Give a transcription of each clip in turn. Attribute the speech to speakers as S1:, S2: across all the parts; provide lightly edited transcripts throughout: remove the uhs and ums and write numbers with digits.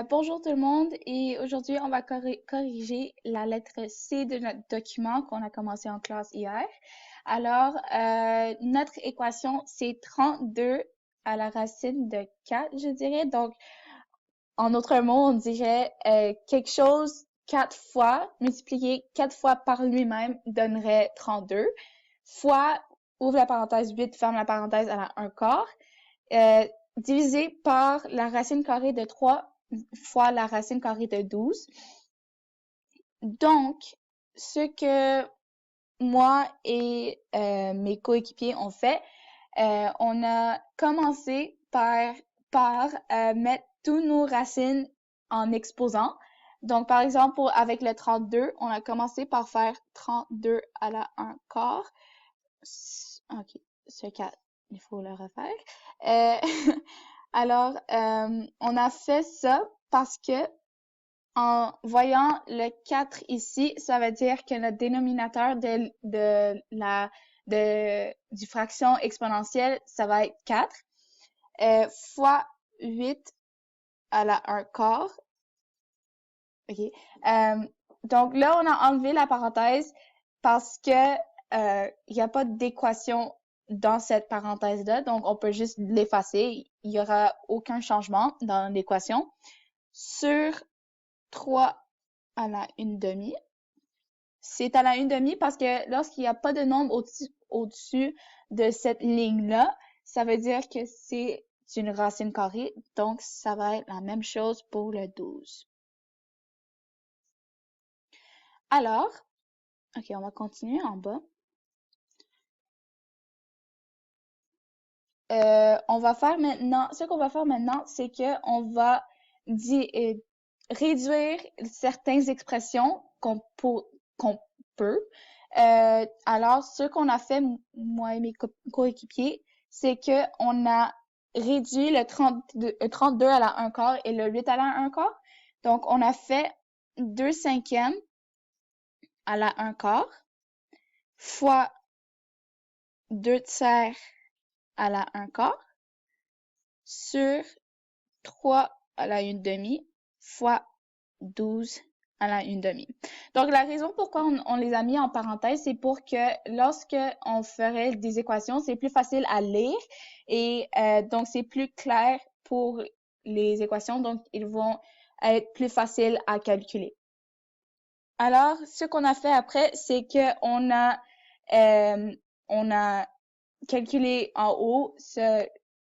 S1: Bonjour tout le monde et aujourd'hui on va corriger la lettre C de notre document qu'on a commencé en classe hier. Alors, notre équation c'est 32 à la racine de 4, je dirais. Donc, en d'autres mots, on dirait quelque chose 4 fois, multiplié 4 fois par lui-même donnerait 32, fois, ouvre la parenthèse 8, ferme la parenthèse à la 1 quart, euh, divisé par la racine carrée de 3 fois la racine carrée de 12. Donc, ce que moi et mes coéquipiers ont fait, on a commencé par mettre tous nos racines en exposant. Donc, par exemple, avec le 32, on a commencé par faire 32 à la 1 quart. OK, ce cas, il faut le refaire. Alors, on a fait ça parce que en voyant le 4 ici, ça veut dire que le dénominateur du fraction exponentielle, ça va être 4, fois 8 à la 1 quart. OK. Donc là, on a enlevé la parenthèse parce que il n'y a pas d'équation dans cette parenthèse-là, donc on peut juste l'effacer. Il n'y aura aucun changement dans l'équation. Sur 3 à la 1/2. C'est à la 1/2 parce que lorsqu'il n'y a pas de nombre au-dessus de cette ligne-là, ça veut dire que c'est une racine carrée, donc ça va être la même chose pour le 12. Alors, OK, on va continuer en bas. Ce qu'on va faire maintenant, c'est que on va réduire certaines expressions qu'on peut. Alors, ce qu'on a fait, moi et mes coéquipiers, c'est que on a réduit le 32 à la 1 quart et le 8 à la 1 quart. Donc, on a fait 2 cinquièmes à la 1 quart fois 2 tiers à la 1 quart sur 3 à la 1/2 fois 12 à la 1/2. Donc, la raison pourquoi on les a mis en parenthèse, c'est pour que lorsque on ferait des équations, c'est plus facile à lire et donc c'est plus clair pour les équations, donc ils vont être plus faciles à calculer. Alors, ce qu'on a fait après, c'est que on a calculé en haut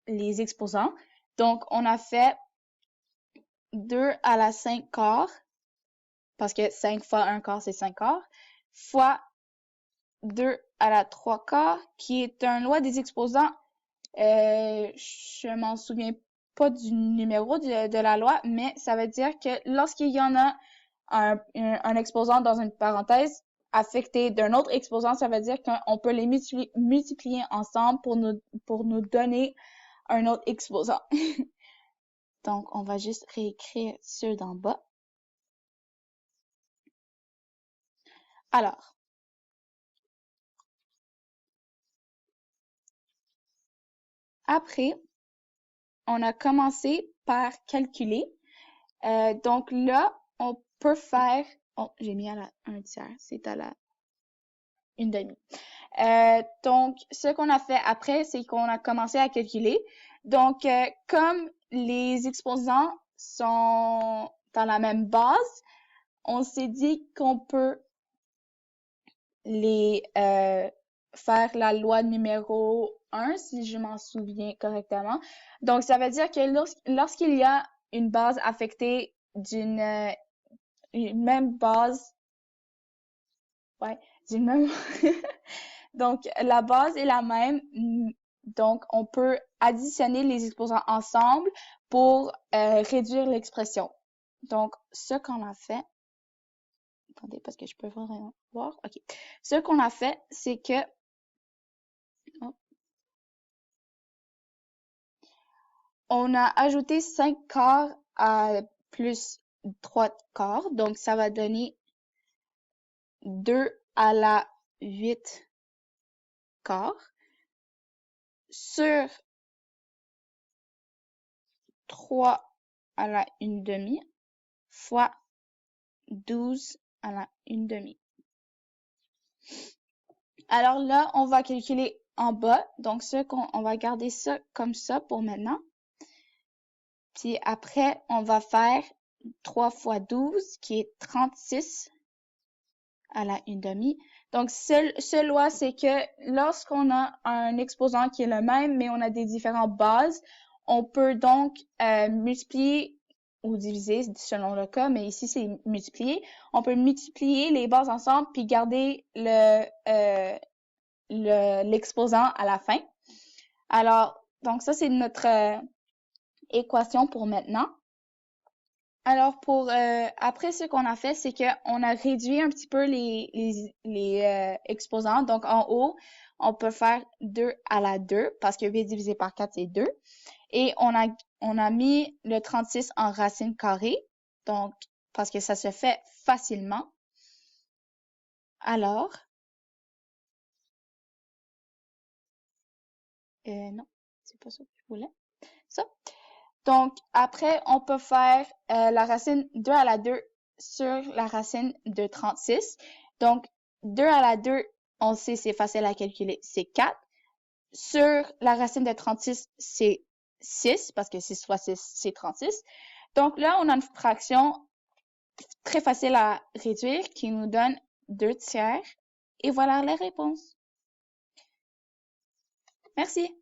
S1: les exposants. Donc, on a fait 2 à la 5 quarts, parce que 5 fois 1 quart, c'est 5 quarts, fois 2 à la 3 quarts, qui est un loi des exposants. Je m'en souviens pas du numéro de la loi, mais ça veut dire que lorsqu'il y en a un exposant dans une parenthèse affecté d'un autre exposant, ça veut dire qu'on peut les multiplier ensemble pour nous donner un autre exposant. Donc, on va juste réécrire ceux d'en bas. Alors, après, on a commencé par calculer. Donc là, on peut faire... Oh, j'ai mis à la 1 tiers, c'est à la 1/2. Donc, ce qu'on a fait après, c'est qu'on a commencé à calculer. Donc, comme les exposants sont dans la même base, on s'est dit qu'on peut les faire la loi numéro 1, si je m'en souviens correctement. Donc, ça veut dire que lorsqu'il y a une base affectée d'une une même base, ouais, d'une même... Donc, la base est la même, donc on peut additionner les exposants ensemble pour réduire l'expression. Donc, ce qu'on a fait, attendez, parce que je peux vraiment voir, ok. Ce qu'on a fait, c'est que, oh, on a ajouté 5 quarts à plus 3 quarts, donc ça va donner 2 à la 8 quarts sur 3 à la 1/2 fois 12 à la 1/2. Alors là, on va calculer en bas. Donc, on va garder ça comme ça pour maintenant. Puis après, on va faire 3 fois 12, qui est 36 à la 1/2. Donc, ce loi, c'est que lorsqu'on a un exposant qui est le même, mais on a des différentes bases, on peut donc multiplier ou diviser selon le cas, mais ici, c'est multiplier. On peut multiplier les bases ensemble puis garder l'exposant à la fin. Alors, donc ça, c'est notre équation pour maintenant. Alors, après, ce qu'on a fait, c'est qu'on a réduit un petit peu les exposants. Donc, en haut, on peut faire 2 à la 2 parce que 8 divisé par 4, c'est 2. Et on a mis le 36 en racine carrée. Donc, parce que ça se fait facilement. Alors, non, c'est pas ça que je voulais. Ça. Donc, après, on peut faire la racine 2 à la 2 sur la racine de 36. Donc, 2 à la 2, on sait, c'est facile à calculer, c'est 4. Sur la racine de 36, c'est 6, parce que 6 fois 6, c'est 36. Donc là, on a une fraction très facile à réduire qui nous donne 2 tiers. Et voilà la réponse. Merci.